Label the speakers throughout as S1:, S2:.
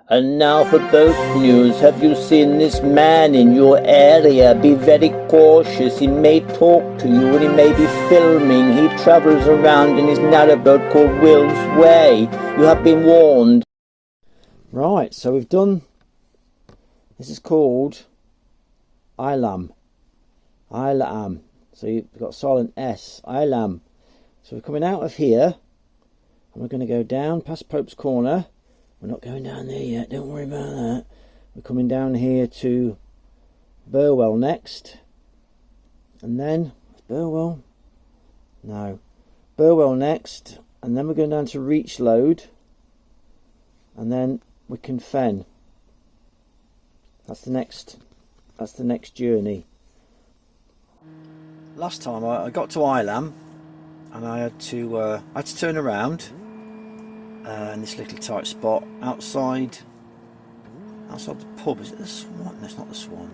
S1: And now for boat news. Have you seen this man in your area? Be very cautious. He may talk to you and he may be filming. He travels around in his narrowboat called Will's Way. You have been warned. Right, so we've done... This is called Isleham. Isleham. So you've got silent S. Isleham. So we're coming out of here. And we're going to go down past Pope's Corner. We're not going down there yet, don't worry about that. We're coming down here to Burwell next. And then, Burwell? No. Burwell next. And then we're going down to Reachload. And then Wicken Fen. That's the next journey. Last time I got to Isleham and I had to turn around. In this little tight spot outside the pub. Is it the Swan? No, it's not the Swan.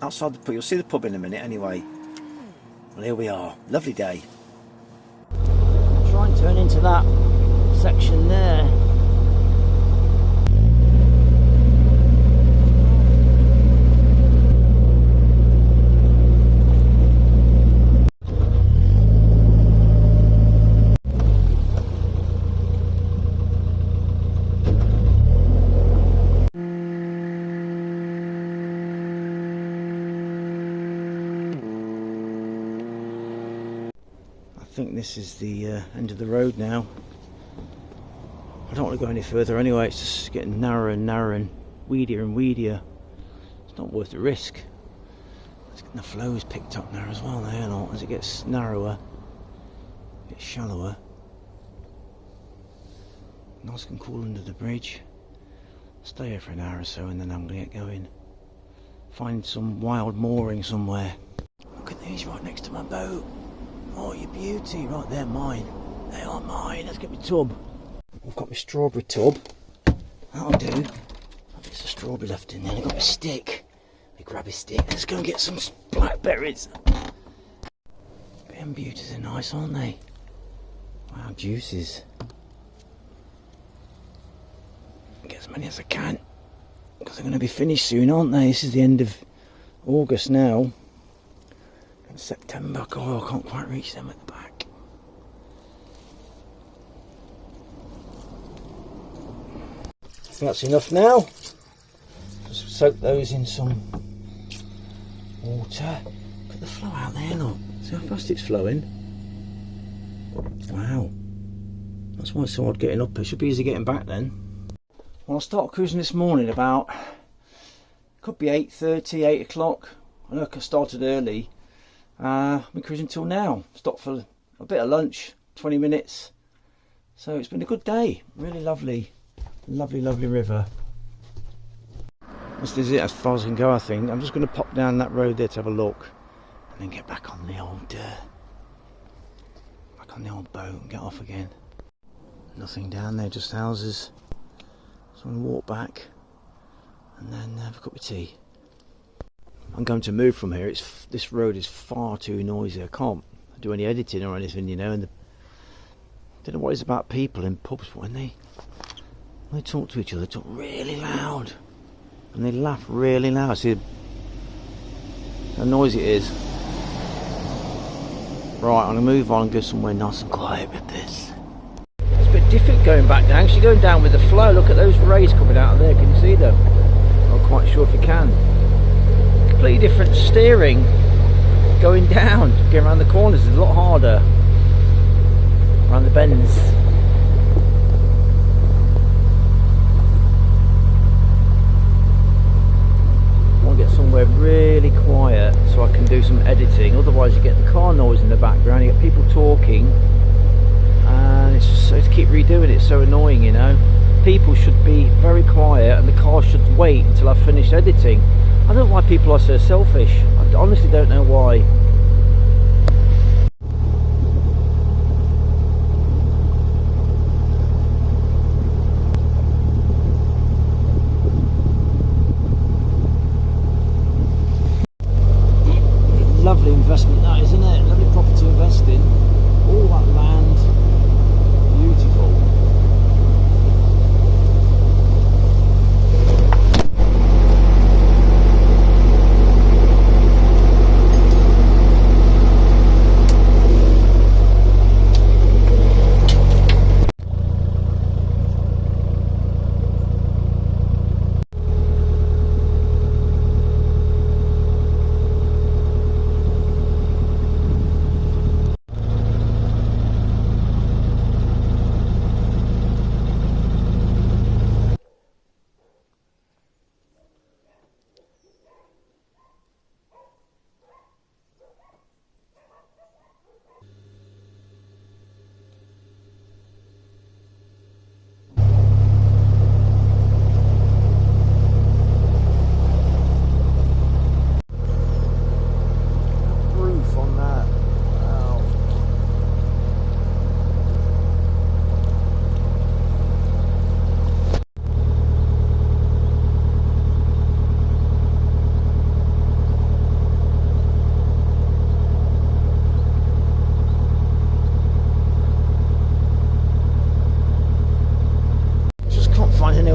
S1: Outside the pub. You'll see the pub in a minute anyway. Well, here we are. Lovely day. Try and turn into that section there. I think this is the end of the road now. I don't want to go any further anyway, it's just getting narrower and narrower and weedier and weedier. It's not worth the risk. The flow is picked up now as well there, not as it gets narrower, it gets shallower. Nice and cool under the bridge. Stay here for an hour or so and then I'm going to get going. Find some wild mooring somewhere. Look at these right next to my boat. Oh, you beauty, right, they're mine. They are mine. Let's get my tub. I've got my strawberry tub. That'll do. There's a strawberry left in there. I've got my stick. Me grab a stick. Let's go and get some blackberries. Them beauties are nice, aren't they? Wow, juices. Get as many as I can. Because they're going to be finished soon, aren't they? This is the end of August now. September, God, I can't quite reach them at the back. That's enough now. Just soak those in some water. Look at the flow out there, look. See how fast it's flowing. Wow. That's why it's so hard getting up. It should be easy getting back then. Well, I started cruising this morning about, could be 8:30, 8 o'clock. I know I started early. I've been cruising till now. Stopped for a bit of lunch, 20 minutes. So it's been a good day. Really lovely, lovely, lovely river. This is it as far as I can go, I think. I'm just going to pop down that road there to have a look, and then get back on the old boat and get off again. Nothing down there, just houses. So I'm going to walk back and then have a cup of tea. I'm going to move from here. This road is far too noisy. I can't do any editing or anything, you know. And I don't know what it's about people in pubs, but when they talk to each other, they talk really loud, and they laugh really loud. See how noisy it is. Right, I'm going to move on and go somewhere nice and quiet with this. It's a bit different going back down. Actually, going down with the flow. Look at those rays coming out of there. Can you see them? I'm not quite sure if you can. Completely different steering going down. Getting around the corners is a lot harder. Around the bends. I want to get somewhere really quiet so I can do some editing. Otherwise you get the car noise in the background, you get people talking, and it's just so to keep redoing it, it's so annoying, you know. People should be very quiet and the car should wait until I've finished editing. I don't know why people are so selfish. I honestly don't know why. Lovely investment that, isn't it? Lovely property to invest in. All that land. Beautiful.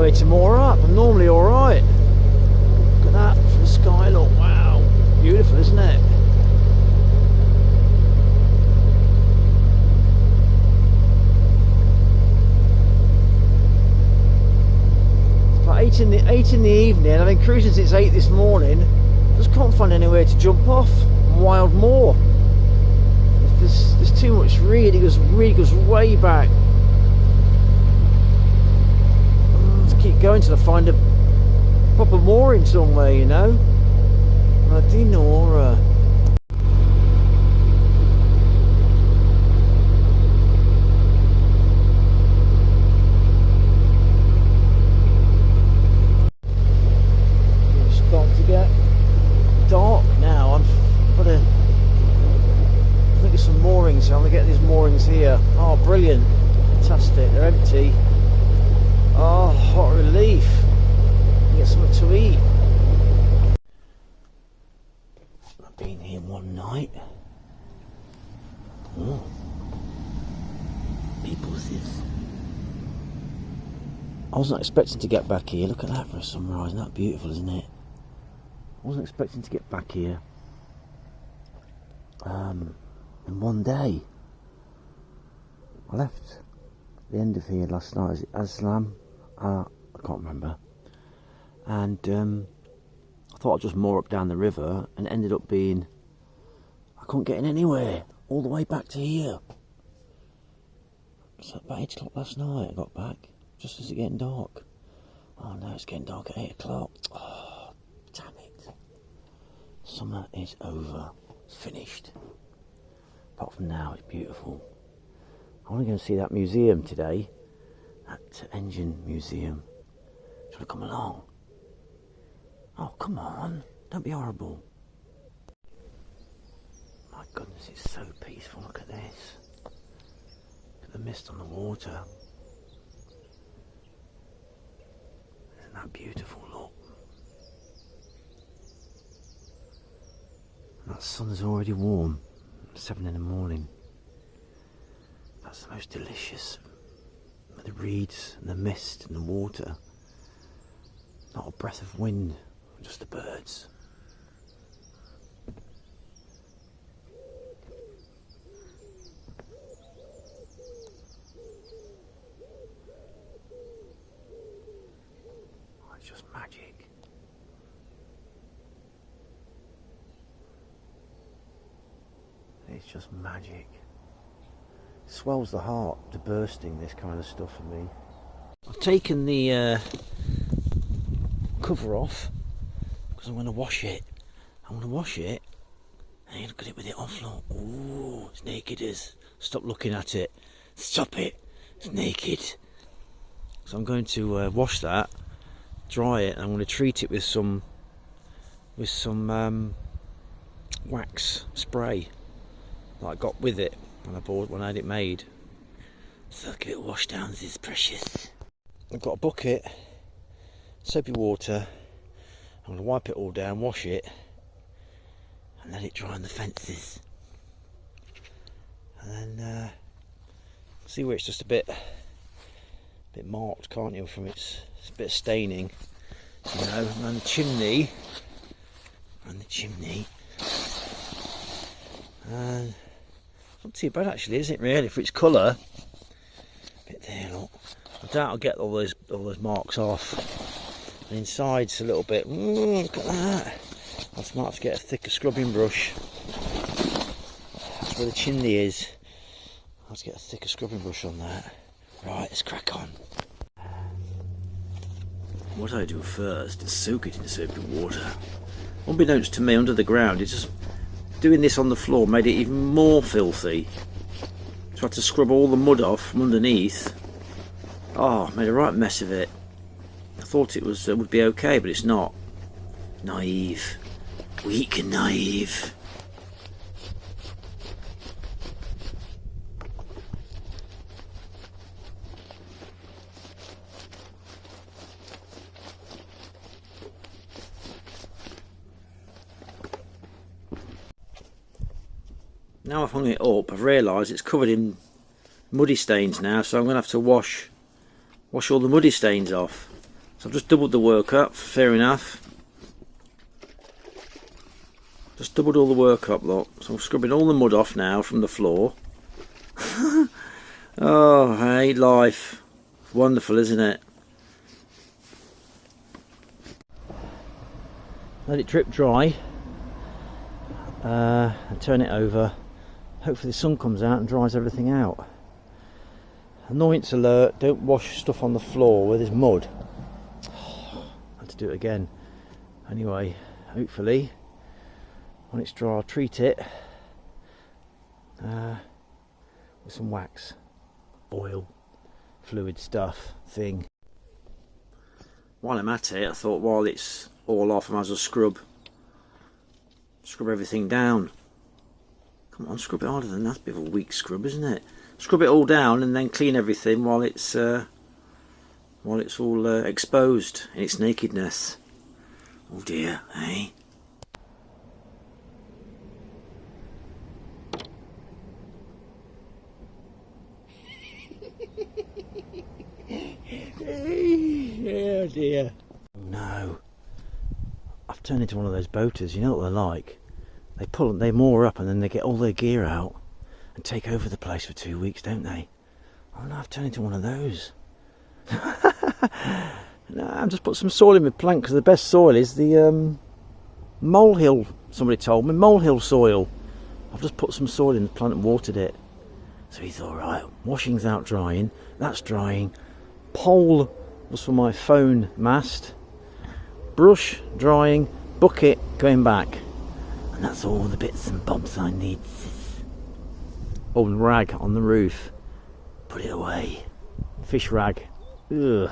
S2: way to moor up. I'm normally alright. Look at that from the sky, look, wow. Beautiful, isn't it? It's about 8 in the evening. I've been cruising since 8 this morning. Just can't find anywhere to jump off. Wild moor. There's too much reed. It goes way back. Keep going till I find a proper mooring somewhere, you know. Bloody Nora. It's starting to get dark now. I've got to look at some moorings. I'm going to get these moorings here. Oh, brilliant. Fantastic. They're empty. Oh, what relief. Get something to eat. I've been here one night. Oh. People's this. I wasn't expecting to get back here. Look at that for a sunrise. Isn't that beautiful, isn't it? I wasn't expecting to get back here in one day. I left the end of here last night. Is it Isleham? I can't remember. And I thought I'd just moor up down the river, and it ended up being I couldn't get in anywhere all the way back to here. So about 8 o'clock last night I got back, just as it getting dark. Oh no, it's getting dark at 8 o'clock. Oh, damn it. Summer is over. It's finished. Apart from now, it's beautiful. I want to go and see that museum today. That engine museum. Do you want to come along? Oh, come on. Don't be horrible. My goodness, it's so peaceful. Look at this. Look at the mist on the water. Isn't that beautiful? Look. And that sun's already warm. 7 in the morning. That's the most delicious. With the reeds and the mist and the water. Not a breath of wind, just the birds. Oh, it's just magic. It's just magic. Swells the heart to bursting, this kind of stuff for me. I've taken the cover off because I'm going to wash it. I'm going to wash it. Hey, look at it with it off. Look. Ooh, it's naked as. Stop looking at it. Stop it. It's naked. So I'm going to wash that, dry it, and I'm going to treat it with some wax spray that I got with it when I had it made. So look at it wash down. This is precious. I've got a bucket, soapy water. I'm going to wipe it all down, wash it, and let it dry on the fences. And then see where it's just a bit marked, can't you? From it's a bit of staining, you know. And the chimney, and not too bad actually, is it really, for its colour? Bit there, look. I doubt I'll get all those marks off. And inside's a little bit. Ooh, look at that. I might have to get a thicker scrubbing brush. That's where the chimney is. I'll have to get a thicker scrubbing brush on that. Right, let's crack on. What I do first is soak it in soapy water. Unbeknownst to me, under the ground, it's just doing this on the floor made it even more filthy. So I had to scrub all the mud off from underneath. Oh, made a right mess of it. I thought it would be okay, but it's not. Naive. Weak and naive. Now I've hung it up, I've realised it's covered in muddy stains now, so I'm going to have to wash all the muddy stains off. So I've just doubled the work up, fair enough. Just doubled all the work up, look. So I'm scrubbing all the mud off now from the floor. Oh, hey, life. Wonderful, isn't it? Let it drip dry. And turn it over. Hopefully the sun comes out and dries everything out. Annoyance alert, don't wash stuff on the floor where there's mud. I had to do it again. Anyway, hopefully when it's dry I'll treat it with some wax, oil, fluid stuff thing. While I'm at it, I thought while it's all off I might as well scrub everything down. Come on, scrub it harder than that. That's a bit of a weak scrub, isn't it? Scrub it all down and then clean everything while it's all exposed in its nakedness. Oh dear, eh? Oh dear. Oh no. I've turned into one of those boaters, you know what they're like? They moor up and then they get all their gear out and take over the place for 2 weeks, don't they? Oh no, I've turned into one of those. No, I've just put some soil in my plant because the best soil is the molehill, somebody told me, molehill soil. I've just put some soil in the plant and watered it. So he thought, right, washing's out drying, that's drying. Pole was for my phone mast. Brush drying, bucket going back. And that's all the bits and bobs I need. Oh, and rag on the roof. Put it away. Fish rag. Ugh.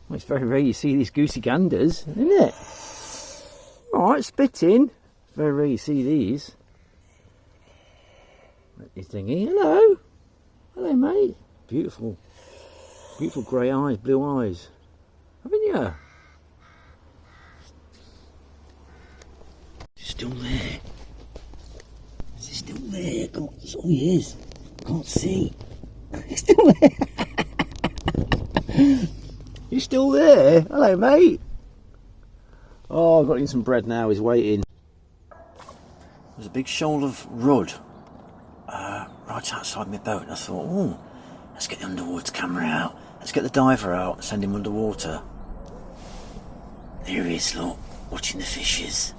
S2: Well, it's very rare you see these goosey ganders, isn't it? Alright, spitting. It's very rare you see these. You're thinking, hello. Hello, mate. Beautiful. Beautiful grey eyes, blue eyes. Haven't you? Is he still there? Is he still there? That's all he is. Can't see. He's still there. You still there? Hello, mate. Oh, I've got him some bread now. He's waiting. There's a big shoal of rudd right outside my boat, and I thought, oh, let's get the underwater camera out. Let's get the diver out and send him underwater. There he is, look, watching the fishes.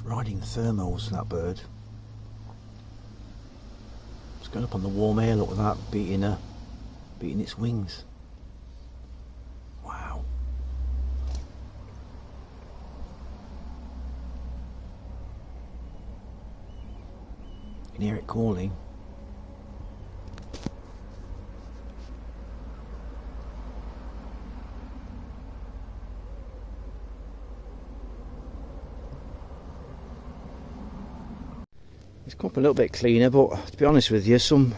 S2: Riding the thermals, that bird. It's going up on the warm air, look, without beating its wings. Wow. You can hear it calling. It's come up a little bit cleaner, but to be honest with you, some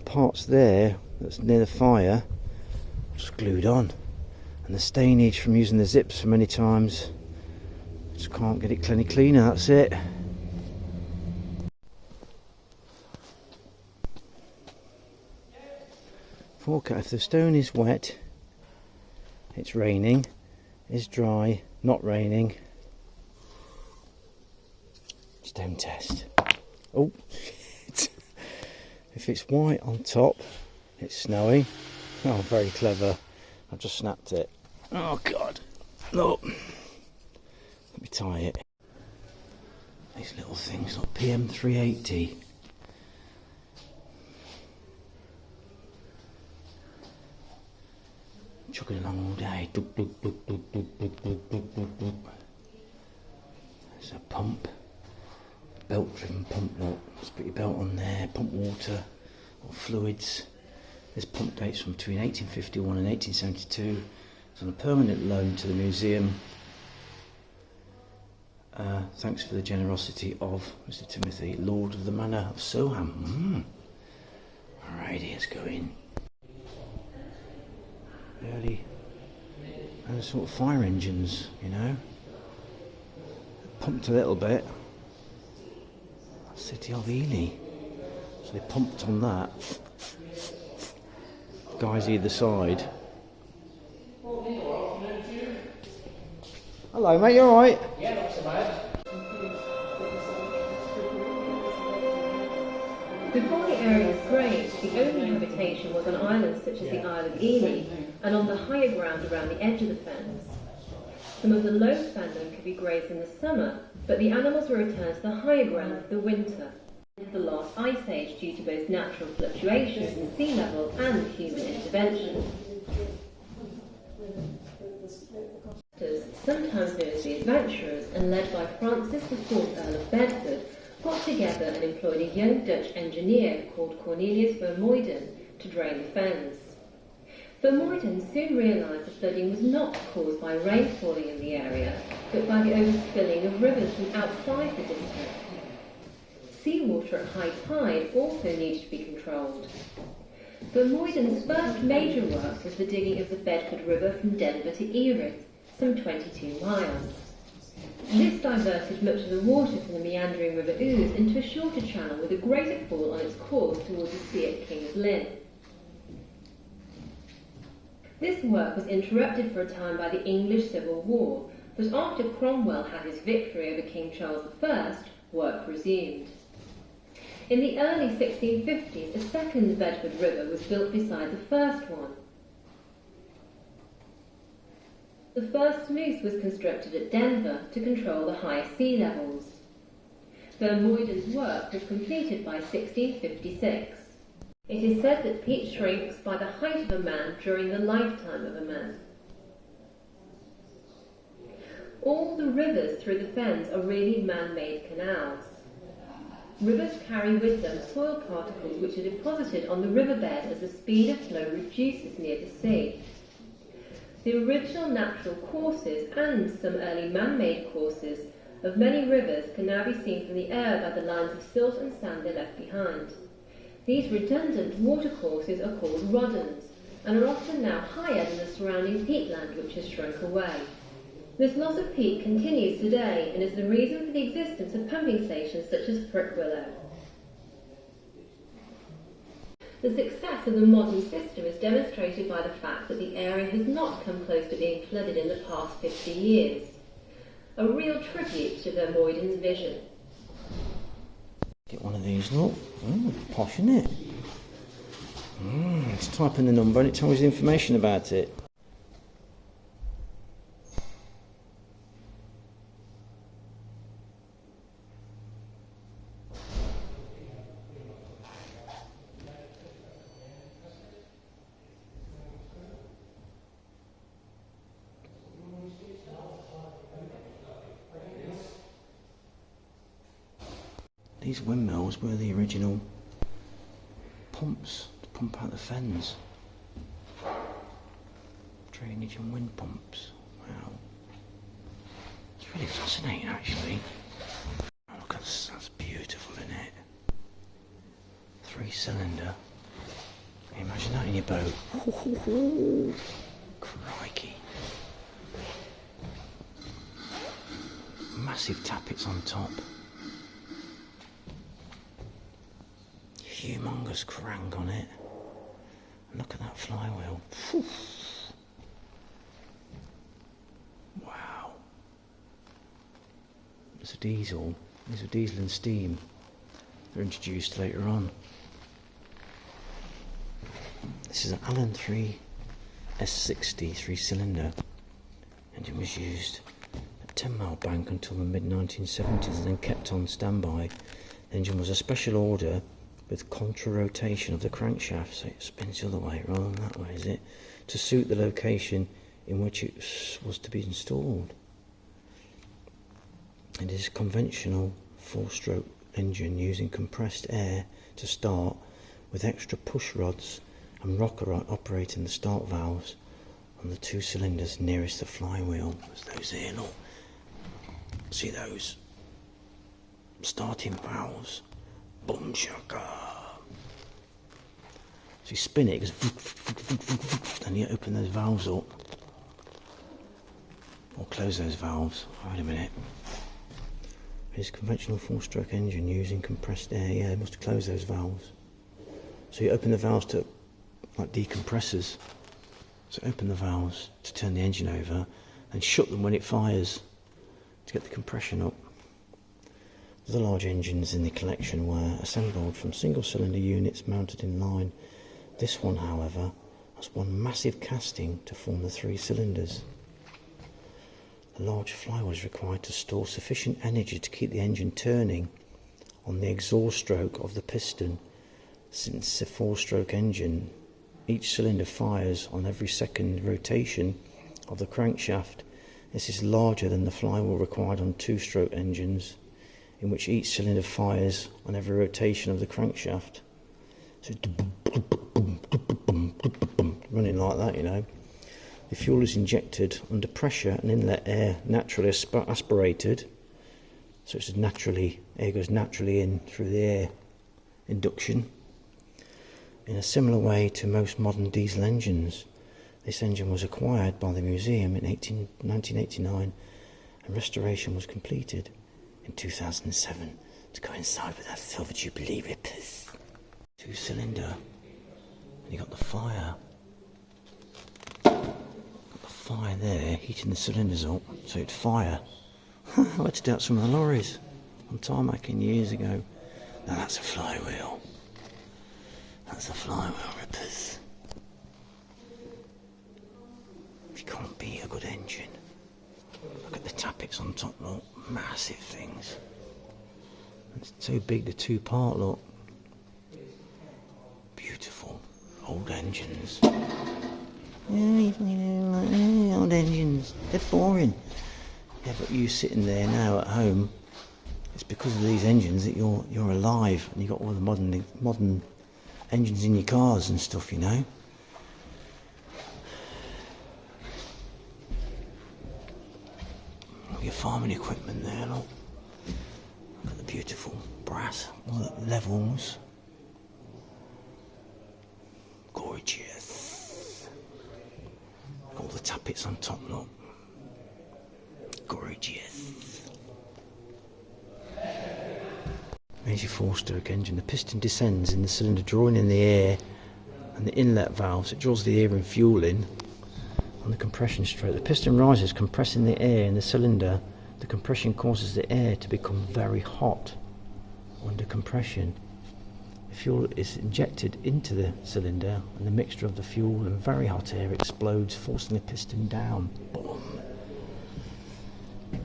S2: parts there that's near the fire just glued on, and the stainage from using the zips for many times, just can't get it any cleaner. That's it. Forecast: if the stone is wet, it's raining. Is dry, not raining. Stone test. Oh, if it's white on top, it's snowing. Oh, very clever. I've just snapped it. Oh God, look. Let me tie it. These little things, like PM 380. Chugging along all day. Doop, doop, doop, doop, doop, doop, doop, doop, doop, doop. There's a pump. Belt driven pump, look. Just put your belt on there, pump water or fluids This pump dates from between 1851 and 1872. It's on a permanent loan to the museum. Thanks for the generosity of Mr. Timothy, Lord of the Manor of Soham. Alrighty, let's go in. Early, and sort of fire engines, you know. Pumped a little bit. City of Ely. So they pumped on that. Guys either side. Hello mate, you alright?
S3: Yeah, not so bad.
S4: Before the area was great, the only habitation was on islands such as the Isle of Ely and on the higher ground around the edge of the fens. Some of the low fenland could be grazed in the summer, but the animals were returned to the higher ground for the winter. The last ice age due to both natural fluctuations in sea level and human intervention. Sometimes known as the adventurers and led by Francis IV, Earl of Bedford, got together and employed a young Dutch engineer called Cornelius Vermuyden to drain the fens. Vermuyden soon realised the flooding was not caused by rain falling in the area, but by the overspilling of rivers from outside the district. Seawater at high tide also needed to be controlled. Vermuyden's first major work was the digging of the Bedford River from Denver to Erith, some 22 miles. This diverted much of the water from the meandering River Ouse into a shorter channel with a greater fall on its course towards the sea at King's Lynn. This work was interrupted for a time by the English Civil War, but after Cromwell had his victory over King Charles I, work resumed. In the early 1650s, a second Bedford River was built beside the first one. The first sluice was constructed at Denver to control the higher sea levels. Vermuyden's work was completed by 1656. It is said that peat shrinks by the height of a man during the lifetime of a man. All the rivers through the fens are really man-made canals. Rivers carry with them soil particles which are deposited on the riverbed as the speed of flow reduces near the sea. The original natural courses and some early man-made courses of many rivers can now be seen from the air by the lines of silt and sand they left behind. These redundant watercourses are called roddens and are often now higher than the surrounding peatland which has shrunk away. This loss of peat continues today and is the reason for the existence of pumping stations such as Willow. The success of the modern system is demonstrated by the fact that the area has not come close to being flooded in the past 50 years. A real tribute to Vermuyden's vision.
S2: Get one of these, look. Oh, posh, isn't it? Let's type in the number and it tells you information about it. These windmills were the original pumps to pump out the fens. Drainage and wind pumps. Wow. It's really fascinating actually. Oh, look at this, that's beautiful, isn't it? 3-cylinder. Can you imagine that in your boat? Crikey. Massive tappets on top. Humongous crank on it. And look at that flywheel. Whew. Wow. It's a diesel. These are diesel and steam. They're introduced later on. This is an Allen 3 S60 3-cylinder. Engine was used at 10 Mile Bank until the mid-1970s and then kept on standby. The engine was a special order with contra-rotation of the crankshaft, so it spins the other way rather than that way, is it? To suit the location in which it was to be installed. It is a conventional 4-stroke engine using compressed air to start with extra push rods and rocker operating the start valves on the 2 cylinders nearest the flywheel. There's those here, look. See those starting valves? Boom shaka. So you spin it, it goes, and you open those valves up. Or close those valves. Wait a minute. It's a conventional 4-stroke engine using compressed air. Yeah, it must close those valves. So you open the valves to, like decompressors. So open the valves to turn the engine over and shut them when it fires to get the compression up. The large engines in the collection were assembled from single-cylinder units mounted in line. This one, however, has one massive casting to form the 3 cylinders. The large flywheel is required to store sufficient energy to keep the engine turning on the exhaust stroke of the piston. Since a 4-stroke engine, each cylinder fires on every second rotation of the crankshaft. This is larger than the flywheel required on 2-stroke engines, in which each cylinder fires on every rotation of the crankshaft. So running like that, you know. The fuel is injected under pressure and inlet air naturally aspirated, so it's air goes naturally in through the air induction. In a similar way to most modern diesel engines, this engine was acquired by the museum in 1989 and restoration was completed in 2007 to coincide with our Silver Jubilee rippers. 2-cylinder, and you got the fire. Fire there, heating the cylinders up so it'd fire. I had to do that some of the lorries on tarmacking years ago. Now that's a flywheel. That's a flywheel, rippers. You can't beat a good engine. Look at the tappets on top, look. Massive things. It's too big to 2-part, look. Beautiful old engines. Yeah, old engines, they're boring. Yeah, but you sitting there now at home, it's because of these engines that you're alive and you've got all the modern engines in your cars and stuff, you know. All your farming equipment there, look. Look at the beautiful brass, all the levels. Gorgeous. All the tappets on top, look. Gorgeous. There's your 4-stroke engine. The piston descends in the cylinder, drawing in the air and the inlet valves. It draws the air and fuel in on the compression stroke. The piston rises, compressing the air in the cylinder. The compression causes the air to become very hot under compression. The fuel is injected into the cylinder and the mixture of the fuel and very hot air explodes, forcing the piston down. Boom.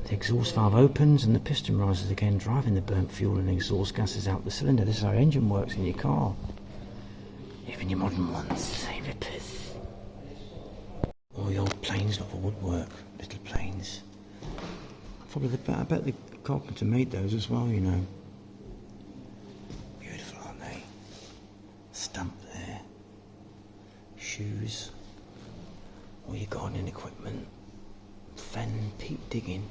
S2: The exhaust valve opens and the piston rises again, driving the burnt fuel and exhaust gases out the cylinder. This is how engine works in your car. Even your modern ones, they rippers. All the old planes, look for woodwork, little planes. I bet the carpenter made those as well, you know. Stamp there, shoes, all your gardening equipment, fen, peat digging,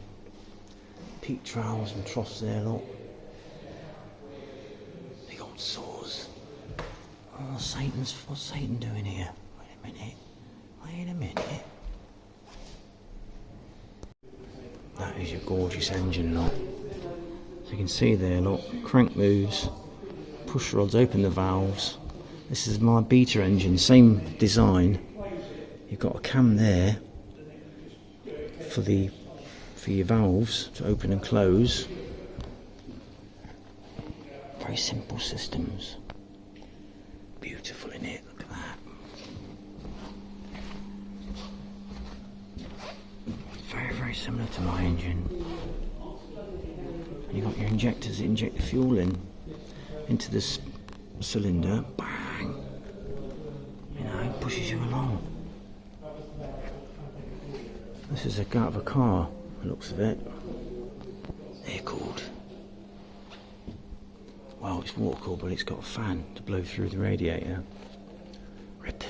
S2: peat trowels and troughs there, look. Big old saws. Oh, what's Satan doing here? Wait a minute. That is your gorgeous engine, look. So you can see there, look, crank moves, push rods open the valves. This is my beta engine, same design. You've got a cam there for your valves to open and close. Very simple systems. Beautiful in it, look at that. Very, very similar to my engine. You've got your injectors that inject the fuel into this cylinder. Bang! You know, it pushes you along. This is out of a car, the looks of it. Air cooled. Well, it's water cooled, but it's got a fan to blow through the radiator. Rippers.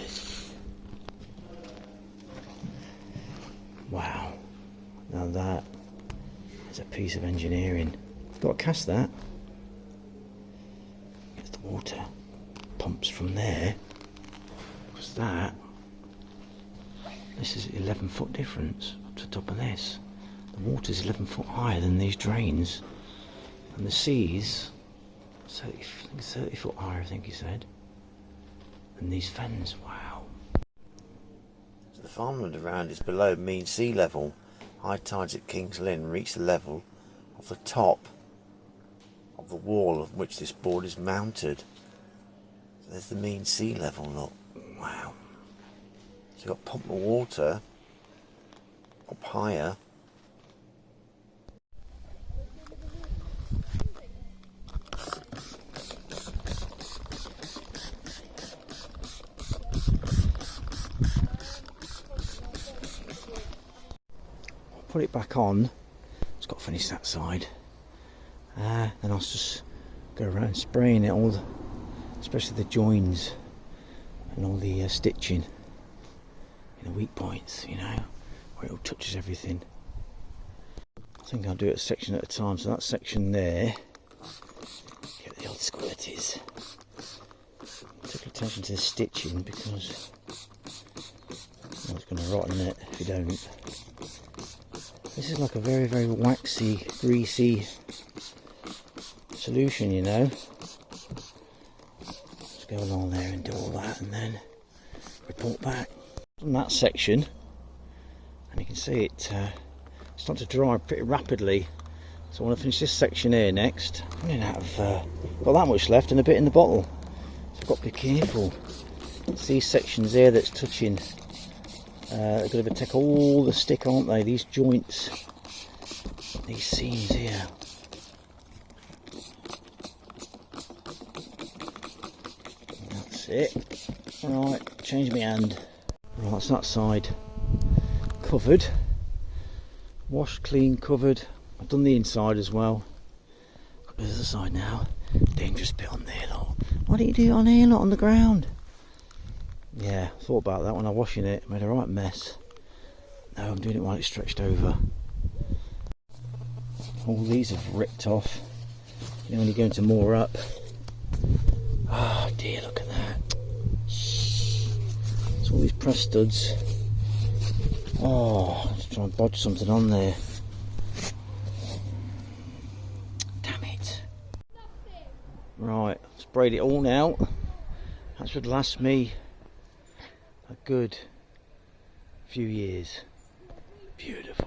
S2: Wow. Now that is a piece of engineering. I've got to cast that. Get the water pumps from there. What's that? This is 11-foot difference up to the top of this. The water's 11 foot higher than these drains, and the sea's 30 foot higher, I think he said. And these fens, wow. So the farmland around is below mean sea level. High tides at King's Lynn reach the level of the top of the wall of which this board is mounted. So there's the mean sea level, look. Wow. So you've got to pump the water up higher. Put it back on. It's got to finish that side. Then I'll just go around spraying it all, especially the joins and all the stitching in the weak points, you know, where it all touches everything. I think I'll do it a section at a time. So that section there, get the old squirties. Take attention to the stitching because it's going to rot in it if you don't. This is like a very, very waxy, greasy solution, you know. Just go along there and do all that and then report back. On that section, and you can see it start to dry pretty rapidly. So I want to finish this section here next. I'm running out of, got that much left and a bit in the bottle. So I've got to be careful. It's these sections here that's touching. They're going to take all the stick, aren't they? These joints, these seams here. That's it. Right, change my hand. Right, that's that side covered. Washed, clean, covered. I've done the inside as well. Got the other side now. Dangerous bit on there, lot. Why don't you do it on here, not on the ground? Yeah, I thought about that when I was washing it. Made a right mess. No, I'm doing it while it's stretched over. All these have ripped off. You know when you go into more up. Oh dear, look at that. It's all these press studs. Oh, let's try and bodge something on there. Damn it. Right, sprayed it all now. That should last me a good few years. Beautiful.